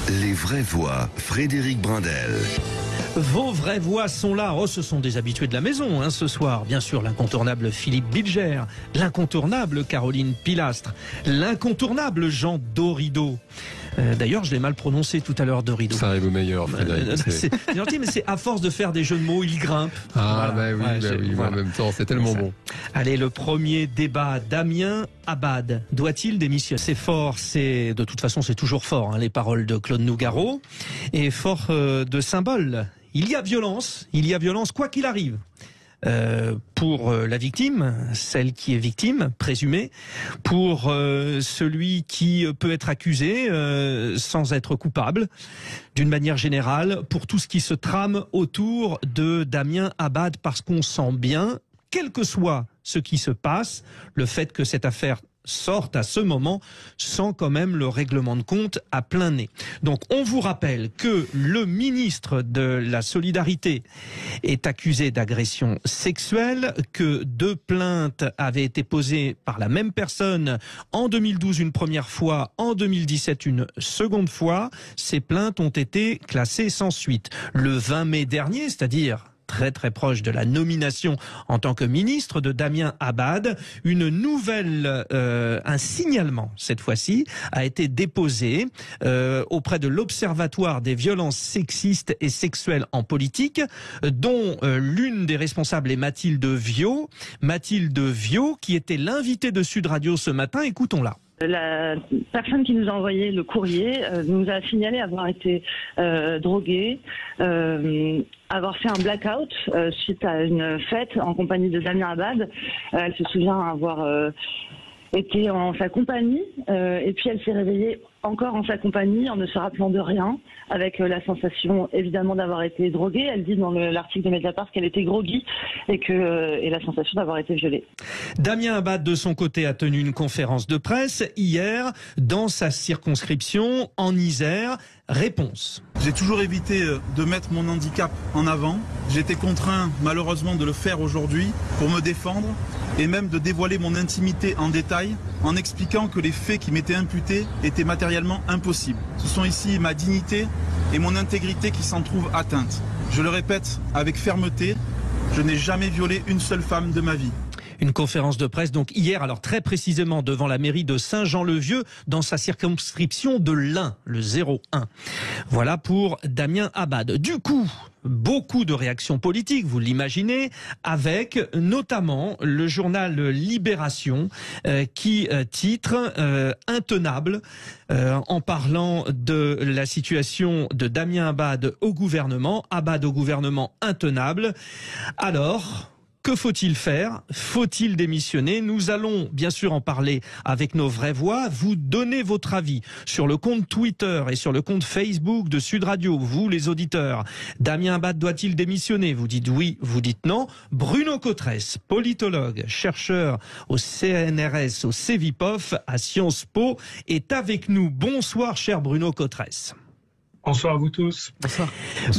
Les vraies voix, Frédéric Brindel. Vos vraies voix sont là. Oh, ce sont des habitués de la maison ce soir. Bien sûr, l'incontournable Philippe Bilger, l'incontournable Caroline Pilastre, l'incontournable Jean Dorido. D'ailleurs, je l'ai mal prononcé tout à l'heure, Dorido. Ça arrive au meilleur, Frédéric. C'est gentil, mais c'est à force de faire des jeux de mots, il grimpe. Ah, voilà. oui, voilà. En même temps, c'est tellement bon. Allez, le premier débat. Damien Abad, doit-il démissionner? C'est fort, de toute façon, c'est toujours fort, les paroles de Claude Nougaro. Et fort de symboles. Il y a violence, quoi qu'il arrive. Pour la victime, celle qui est victime, présumée, pour celui qui peut être accusé sans être coupable, d'une manière générale, pour tout ce qui se trame autour de Damien Abad, parce qu'on sent bien, quel que soit ce qui se passe, le fait que cette affaire sorte à ce moment sans quand même le règlement de compte à plein nez. Donc on vous rappelle que le ministre de la Solidarité est accusé d'agression sexuelle, que 2 plaintes avaient été posées par la même personne en 2012 une première fois, en 2017 une seconde fois. Ces plaintes ont été classées sans suite. Le 20 mai dernier, c'est-à-dire très très proche de la nomination en tant que ministre de Damien Abad, un signalement cette fois-ci a été déposé auprès de l'Observatoire des violences sexistes et sexuelles en politique, dont l'une des responsables est Mathilde Viau, qui était l'invitée de Sud Radio ce matin. Écoutons-la. La personne qui nous a envoyé le courrier nous a signalé avoir été droguée, avoir fait un blackout suite à une fête en compagnie de Damien Abad. Elle se souvient avoir été en sa compagnie et puis elle s'est réveillée encore en sa compagnie en ne se rappelant de rien, avec la sensation évidemment d'avoir été droguée. Elle dit dans l'article de Mediapart qu'elle était groggy et la sensation d'avoir été violée. Damien Abad de son côté a tenu une conférence de presse hier dans sa circonscription en Isère. Réponse. J'ai toujours évité de mettre mon handicap en avant. J'ai été contraint malheureusement de le faire aujourd'hui pour me défendre et même de dévoiler mon intimité en détail en expliquant que les faits qui m'étaient imputés étaient matériellement impossibles. Ce sont ici ma dignité et mon intégrité qui s'en trouvent atteintes. Je le répète avec fermeté, je n'ai jamais violé une seule femme de ma vie. Une conférence de presse donc hier, alors très précisément devant la mairie de Saint-Jean-le-Vieux, dans sa circonscription de l'Ain, le 01. Voilà pour Damien Abad. Du coup, beaucoup de réactions politiques, vous l'imaginez, avec notamment le journal Libération qui titre intenable en parlant de la situation de Damien Abad au gouvernement intenable. Alors, que faut-il faire? Faut-il démissionner? Nous allons bien sûr en parler avec nos vraies voix. Vous donnez votre avis sur le compte Twitter et sur le compte Facebook de Sud Radio. Vous, les auditeurs, Damien Abad doit-il démissionner? Vous dites oui, vous dites non. Bruno Cotresse, politologue, chercheur au CNRS, au CEVIPOF, à Sciences Po, est avec nous. Bonsoir, cher Bruno Cotresse. Bonsoir à vous tous. Bonsoir.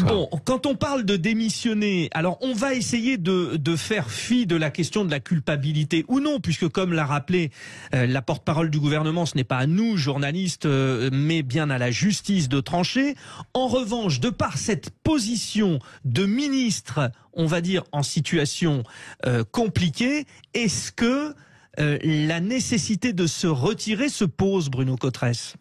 Bon, quand on parle de démissionner, alors on va essayer de faire fi de la question de la culpabilité ou non, puisque comme l'a rappelé la porte-parole du gouvernement, ce n'est pas à nous, journalistes, mais bien à la justice de trancher. En revanche, de par cette position de ministre, on va dire en situation compliquée, est-ce que la nécessité de se retirer se pose, Bruno Cotresse?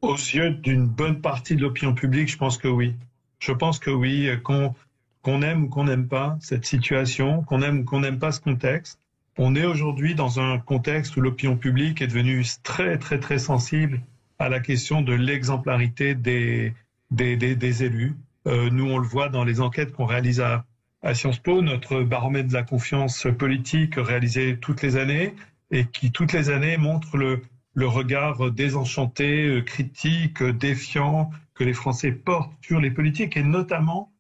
Aux yeux d'une bonne partie de l'opinion publique, je pense que oui. Je pense que oui, qu'on aime ou qu'on n'aime pas cette situation, qu'on aime ou qu'on n'aime pas ce contexte. On est aujourd'hui dans un contexte où l'opinion publique est devenue très, très, très sensible à la question de l'exemplarité des élus. Nous, on le voit dans les enquêtes qu'on réalise à Sciences Po, notre baromètre de la confiance politique réalisé toutes les années et qui, toutes les années, montre le regard désenchanté, critique, défiant que les Français portent sur les politiques et notamment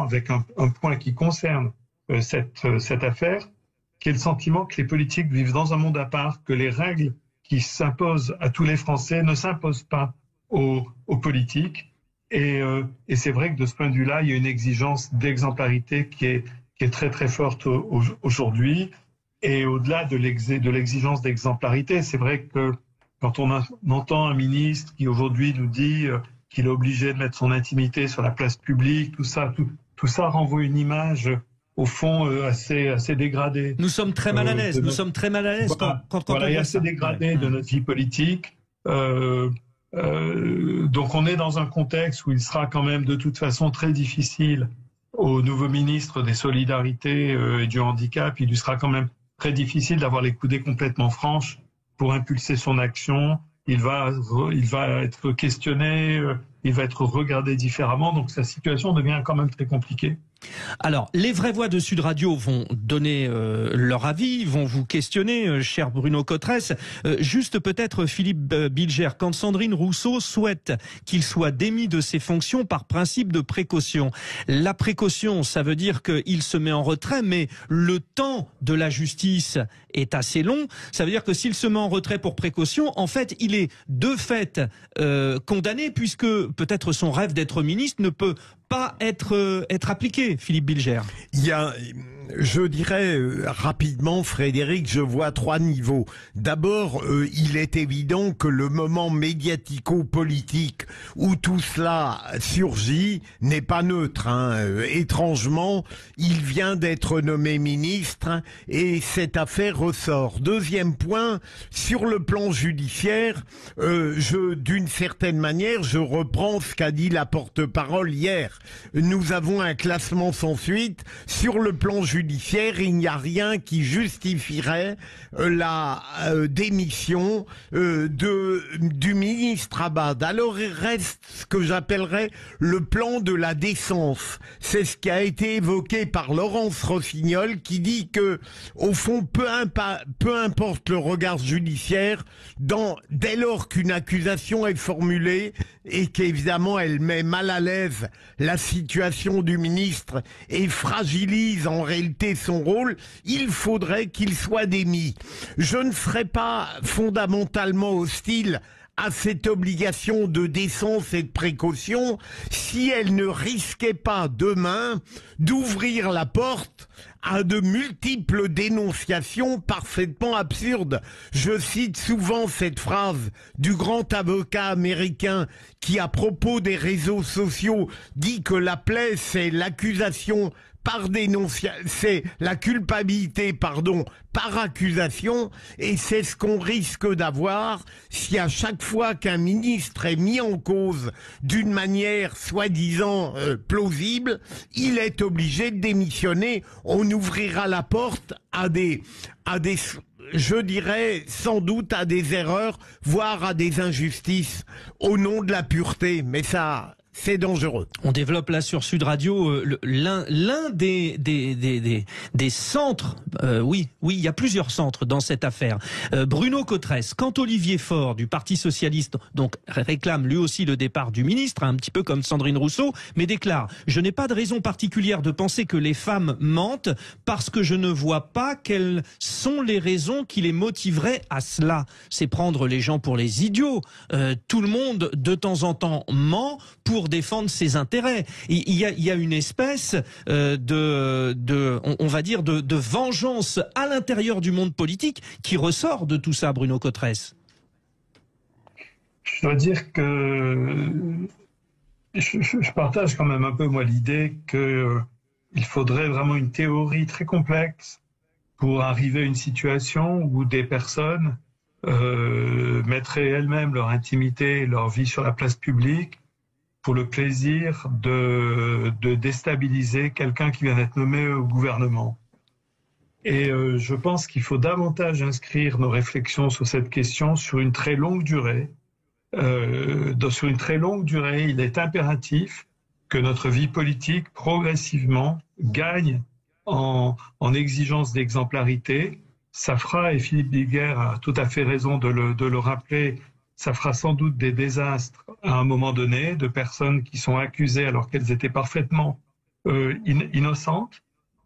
avec un point qui concerne cette affaire, qui est le sentiment que les politiques vivent dans un monde à part, que les règles qui s'imposent à tous les Français ne s'imposent pas aux politiques. Et c'est vrai que de ce point de vue-là, il y a une exigence d'exemplarité qui est très très forte aujourd'hui. Et au-delà de l'exigence d'exemplarité, c'est vrai que quand on entend un ministre qui aujourd'hui nous dit qu'il est obligé de mettre son intimité sur la place publique, tout ça renvoie une image au fond assez dégradée. Nous sommes très mal à l'aise. Nous sommes très mal à l'aise quand on est voit assez ça. dégradé de notre vie politique. Donc on est dans un contexte où il sera quand même de toute façon très difficile au nouveau ministre des Solidarités et du Handicap. Il lui sera quand même très difficile d'avoir les coudées complètement franches pour impulser son action. Il va être questionné, il va être regardé différemment. Donc sa situation devient quand même très compliquée. Alors, les vraies voix de Sud Radio vont donner leur avis, vont vous questionner, cher Bruno Cotresse. Juste peut-être, Philippe Bilger, quand Sandrine Rousseau souhaite qu'il soit démis de ses fonctions par principe de précaution. La précaution, ça veut dire qu'il se met en retrait, mais le temps de la justice est assez long. Ça veut dire que s'il se met en retrait pour précaution, en fait, il est de fait condamné, puisque peut-être son rêve d'être ministre ne peut pas être appliqué, Philippe Bilger. Il y a, je dirais rapidement, Frédéric, je vois 3 niveaux. D'abord, il est évident que le moment médiatico-politique où tout cela surgit n'est pas neutre. Étrangement, il vient d'être nommé ministre et cette affaire ressort. Deuxième point, sur le plan judiciaire, d'une certaine manière, je reprends ce qu'a dit la porte-parole hier. Nous avons un classement sans suite. Sur le plan judiciaire, il n'y a rien qui justifierait la démission du ministre Abad. Alors il reste ce que j'appellerais le plan de la décence. C'est ce qui a été évoqué par Laurence Rossignol, qui dit que, au fond, peu importe le regard judiciaire, dès lors qu'une accusation est formulée et qu'évidemment elle met mal à l'aise la situation du ministre et fragilise en réalité son rôle, il faudrait qu'il soit démis. Je ne serais pas fondamentalement hostile à cette obligation de décence et de précaution si elle ne risquait pas demain d'ouvrir la porte à de multiples dénonciations parfaitement absurdes. Je cite souvent cette phrase du grand avocat américain qui, à propos des réseaux sociaux, dit que la plaie, c'est l'accusation par dénonciation, c'est la culpabilité, par accusation, et c'est ce qu'on risque d'avoir si à chaque fois qu'un ministre est mis en cause d'une manière soi-disant plausible, il est obligé de démissionner. On ouvrira la porte à des je dirais sans doute à des erreurs, voire à des injustices au nom de la pureté, mais ça, c'est dangereux. On développe là sur Sud Radio l'un des centres. Oui, il y a plusieurs centres dans cette affaire. Bruno Cotresse, quand Olivier Faure du Parti socialiste donc réclame lui aussi le départ du ministre, un petit peu comme Sandrine Rousseau, mais déclare: je n'ai pas de raison particulière de penser que les femmes mentent parce que je ne vois pas quelles sont les raisons qui les motiveraient à cela. C'est prendre les gens pour les idiots. Tout le monde de temps en temps ment pour défendre ses intérêts. Il y a une espèce on va dire de vengeance à l'intérieur du monde politique qui ressort de tout ça, Bruno Cotresse. Je dois dire que je partage quand même un peu moi l'idée qu'il faudrait vraiment une théorie très complexe pour arriver à une situation où des personnes mettraient elles-mêmes leur intimité et leur vie sur la place publique pour le plaisir de déstabiliser quelqu'un qui vient d'être nommé au gouvernement. Et je pense qu'il faut davantage inscrire nos réflexions sur cette question sur une très longue durée. Sur une très longue durée, il est impératif que notre vie politique, progressivement, gagne en exigence d'exemplarité. Ça fera, et Philippe Bilger a tout à fait raison de le rappeler, ça fera sans doute des désastres à un moment donné de personnes qui sont accusées alors qu'elles étaient parfaitement innocentes.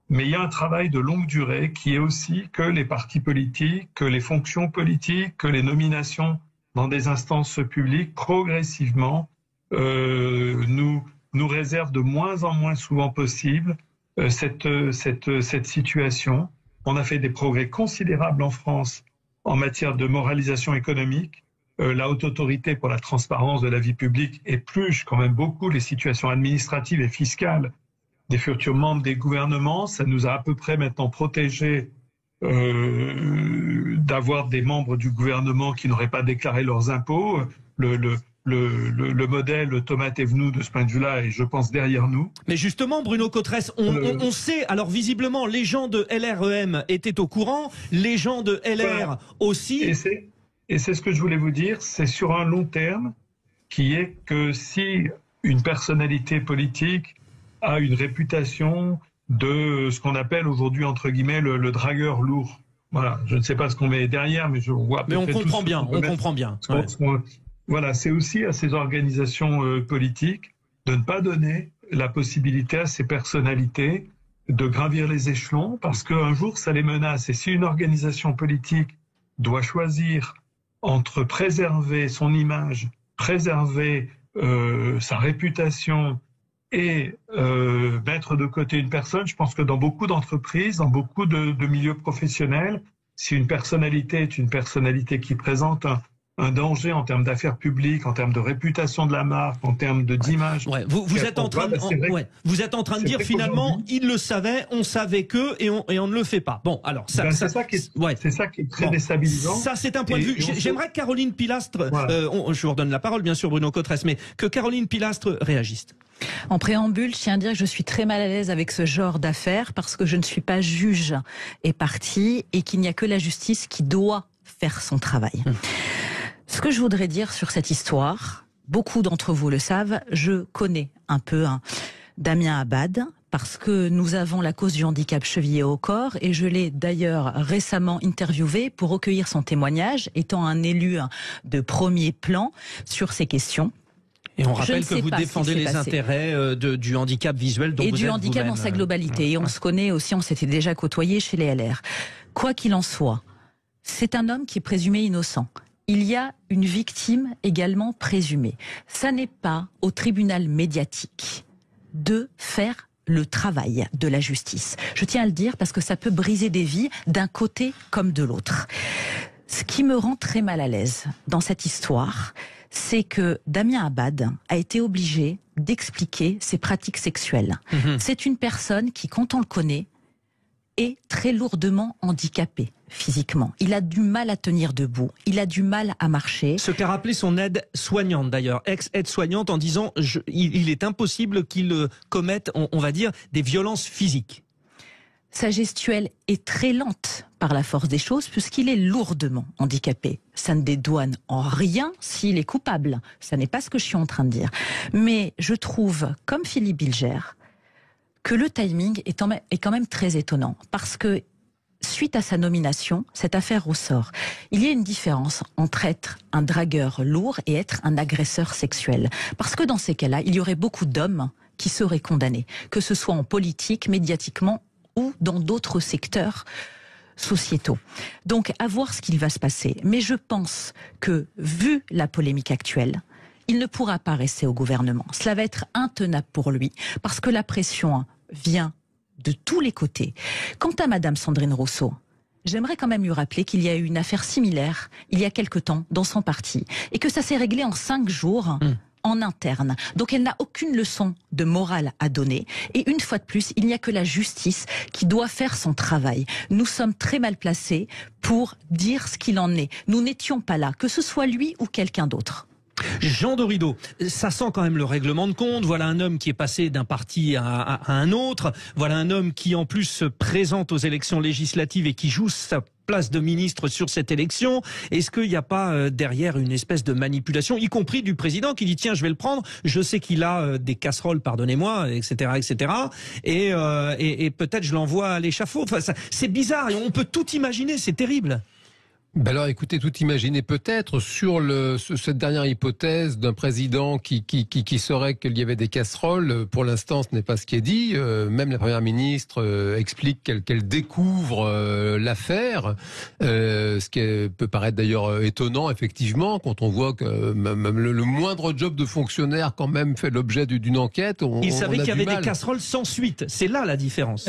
Mais il y a un travail de longue durée qui est aussi que les partis politiques, que les fonctions politiques, que les nominations dans des instances publiques, progressivement, nous réservent de moins en moins souvent possible cette situation. On a fait des progrès considérables en France en matière de moralisation économique. la haute autorité pour la transparence de la vie publique épluche quand même beaucoup les situations administratives et fiscales des futurs membres des gouvernements. Ça nous a à peu près maintenant protégés d'avoir des membres du gouvernement qui n'auraient pas déclaré leurs impôts. Le modèle Tomate et Venou de ce point de vue-là est, je pense, derrière nous. Mais justement, Bruno Cotresse, on sait, alors visiblement, les gens de LREM étaient au courant, les gens de LR aussi. Et c'est ce que je voulais vous dire, c'est sur un long terme, qui est que si une personnalité politique a une réputation de ce qu'on appelle aujourd'hui, entre guillemets, le dragueur lourd. Voilà, je ne sais pas ce qu'on met derrière, mais je vois. Mais on comprend bien, on comprend bien. Ouais. Voilà, c'est aussi à ces organisations politiques de ne pas donner la possibilité à ces personnalités de gravir les échelons, parce qu'un jour, ça les menace. Et si une organisation politique doit choisir entre préserver son image, préserver sa réputation et mettre de côté une personne, je pense que dans beaucoup d'entreprises, dans beaucoup de milieux professionnels, si une personnalité est une personnalité qui présente un danger en termes d'affaires publiques, en termes de réputation de la marque, en termes d'image. Ouais. Vous êtes en train de dire finalement, ils le savaient, on savait que, et on ne le fait pas. Bon, alors c'est ça qui est très déstabilisant. Ça, c'est un point de vue. J'aimerais que Caroline Pilastre, je vous redonne la parole, bien sûr, Bruno Cotresse, mais que Caroline Pilastre réagisse. En préambule, je tiens à dire que je suis très mal à l'aise avec ce genre d'affaires parce que je ne suis pas juge et partie et qu'il n'y a que la justice qui doit faire son travail. Ce que je voudrais dire sur cette histoire, beaucoup d'entre vous le savent, je connais un peu Damien Abad parce que nous avons la cause du handicap chevillé au corps et je l'ai d'ailleurs récemment interviewé pour recueillir son témoignage, étant un élu de premier plan sur ces questions. Et on rappelle que vous défendez les intérêts du handicap visuel dont vous êtes vous-même. Et du handicap dans sa globalité. Et on se connaît aussi, on s'était déjà côtoyés chez les LR. Quoi qu'il en soit, c'est un homme qui est présumé innocent. Il y a une victime également présumée. Ça n'est pas au tribunal médiatique de faire le travail de la justice. Je tiens à le dire parce que ça peut briser des vies d'un côté comme de l'autre. Ce qui me rend très mal à l'aise dans cette histoire, c'est que Damien Abad a été obligé d'expliquer ses pratiques sexuelles. C'est une personne qui, quand on le connaît, est très lourdement handicapé physiquement. Il a du mal à tenir debout, il a du mal à marcher. Ce qu'a rappelé son aide-soignante d'ailleurs, ex-aide-soignante, en disant il est impossible qu'il commette, on va dire, des violences physiques. Sa gestuelle est très lente par la force des choses puisqu'il est lourdement handicapé. Ça ne dédouane en rien s'il est coupable. Ça n'est pas ce que je suis en train de dire. Mais je trouve, comme Philippe Bilger, que le timing est quand même très étonnant parce que suite à sa nomination, cette affaire ressort. Il y a une différence entre être un dragueur lourd et être un agresseur sexuel. Parce que dans ces cas-là, il y aurait beaucoup d'hommes qui seraient condamnés, que ce soit en politique, médiatiquement ou dans d'autres secteurs sociétaux. Donc, à voir ce qu'il va se passer. Mais je pense que, vu la polémique actuelle, il ne pourra pas rester au gouvernement. Cela va être intenable pour lui, parce que la pression vient de tous les côtés. Quant à Madame Sandrine Rousseau, j'aimerais quand même lui rappeler qu'il y a eu une affaire similaire il y a quelque temps dans son parti et que ça s'est réglé en 5 jours en interne. Donc elle n'a aucune leçon de morale à donner. Et une fois de plus, il n'y a que la justice qui doit faire son travail. Nous sommes très mal placés pour dire ce qu'il en est. Nous n'étions pas là, que ce soit lui ou quelqu'un d'autre. Jean Dorido, ça sent quand même le règlement de compte. Voilà un homme qui est passé d'un parti à un autre. Voilà un homme qui en plus se présente aux élections législatives et qui joue sa place de ministre sur cette élection. Est-ce qu'il n'y a pas derrière une espèce de manipulation, y compris du président qui dit tiens je vais le prendre, je sais qu'il a des casseroles, pardonnez-moi, etc. etc. Et peut-être je l'envoie à l'échafaud. Enfin, c'est bizarre, on peut tout imaginer, c'est terrible. Ben alors écoutez, tout imaginer peut-être sur cette dernière hypothèse d'un président qui saurait qu'il y avait des casseroles. Pour l'instant, ce n'est pas ce qui est dit. Même la première ministre explique qu'elle découvre l'affaire, ce qui peut paraître d'ailleurs étonnant effectivement quand on voit que même le moindre job de fonctionnaire quand même fait l'objet d'une enquête. Il savait qu'il y avait des casseroles sans suite. C'est là la différence.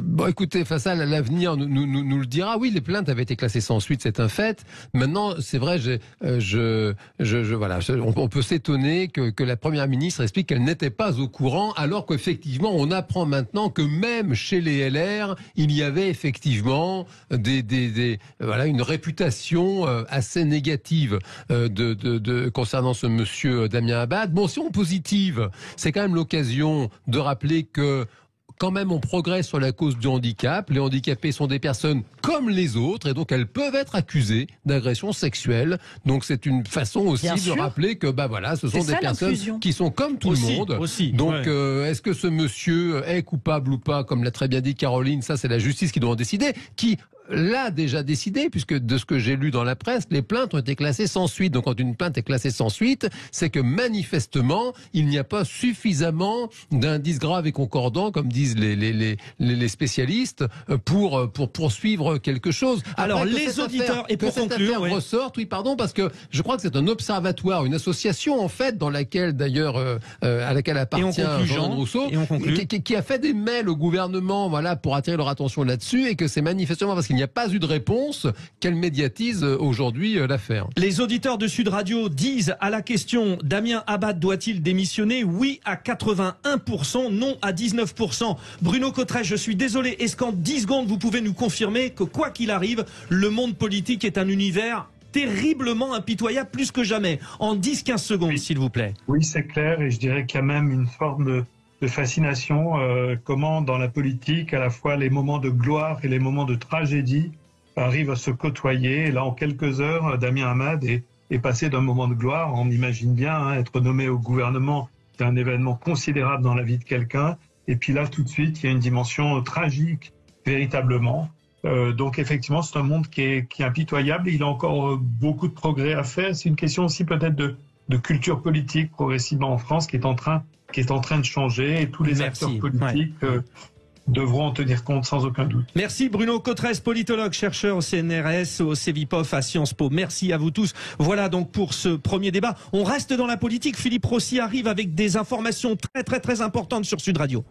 Bon, écoutez, face à l'avenir nous le dira. Oui, les plaintes avaient été classées sans suite cette c'est un fait. Maintenant, c'est vrai, voilà, on peut s'étonner que la première ministre explique qu'elle n'était pas au courant, alors qu'effectivement, on apprend maintenant que même chez les LR, il y avait effectivement voilà, une réputation assez négative concernant ce monsieur Damien Abad. Bon, si on positive, c'est quand même l'occasion de rappeler que quand même on progresse sur la cause du handicap. Les handicapés sont des personnes comme les autres et donc elles peuvent être accusées d'agression sexuelle. Donc c'est une façon aussi de rappeler que voilà, ce sont des personnes qui sont comme tout le monde. Donc est-ce que ce monsieur est coupable ou pas, comme l'a très bien dit Caroline, ça c'est la justice qui doit en décider, qui l'a déjà décidé, puisque de ce que j'ai lu dans la presse, les plaintes ont été classées sans suite. Donc quand une plainte est classée sans suite, c'est que manifestement, il n'y a pas suffisamment d'indices graves et concordants, comme disent les spécialistes, pour poursuivre quelque chose. Alors les auditeurs, et pour conclure, ressortent, parce que je crois que c'est un observatoire, une association en fait, dans laquelle d'ailleurs à laquelle appartient Jean Rousseau, qui a fait des mails au gouvernement, voilà, pour attirer leur attention là-dessus, et que c'est manifestement parce qu'il n'y a pas eu de réponse qu'elle médiatise aujourd'hui l'affaire. Les auditeurs de Sud Radio disent à la question Damien Abad doit-il démissionner? Oui à 81%, non à 19%. Bruno Cottresse, je suis désolé, est-ce qu'en 10 secondes vous pouvez nous confirmer que quoi qu'il arrive, le monde politique est un univers terriblement impitoyable plus que jamais? En 10-15 secondes, s'il vous plaît. Oui, c'est clair, et je dirais qu'il y a même une forme de fascination, comment dans la politique, à la fois les moments de gloire et les moments de tragédie arrivent à se côtoyer. Et là, en quelques heures, Damien Abad est passé d'un moment de gloire, on imagine bien, être nommé au gouvernement, c'est un événement considérable dans la vie de quelqu'un. Et puis là, tout de suite, il y a une dimension tragique, véritablement. Donc effectivement, c'est un monde qui est impitoyable. Il a encore beaucoup de progrès à faire. C'est une question aussi peut-être de culture politique progressivement en France qui est en train de changer, et tous les acteurs politiques devront en tenir compte sans aucun doute. Merci Bruno Cottresse, politologue, chercheur au CNRS, au CEVIPOF, à Sciences Po. Merci à vous tous. Voilà donc pour ce premier débat. On reste dans la politique. Philippe Rossi arrive avec des informations très très très importantes sur Sud Radio.